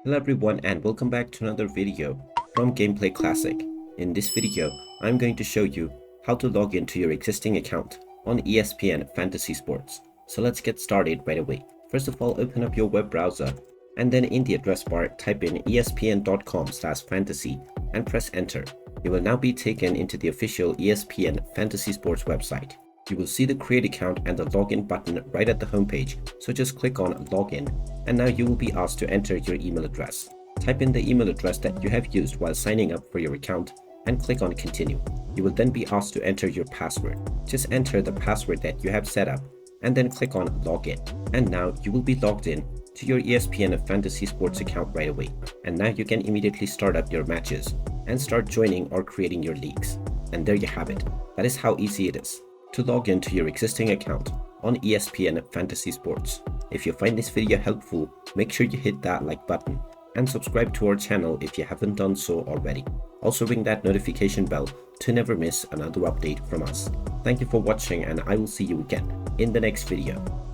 Hello everyone and welcome back to another video from Gameplay Classic. In this video, I'm going to show you how to log into your existing account on ESPN Fantasy Sports. So let's get started right away. First of all, open up your web browser and then in the address bar type in espn.com/fantasy and press enter. You will now be taken into the official ESPN Fantasy Sports website. You will see the create account and the login button right at the homepage, so just click on login and now you will be asked to enter your email address. Type in the email address that you have used while signing up for your account and click on continue. You will then be asked to enter your password. Just enter the password that you have set up and then click on login. And now you will be logged in to your ESPN Fantasy Sports account right away. And now you can immediately start up your matches and start joining or creating your leagues. And there you have it. That is how easy it is to log into your existing account on ESPN Fantasy Sports. If you find this video helpful, make sure you hit that like button and subscribe to our channel if you haven't done so already. Also ring that notification bell to never miss another update from us. Thank you for watching and I will see you again in the next video.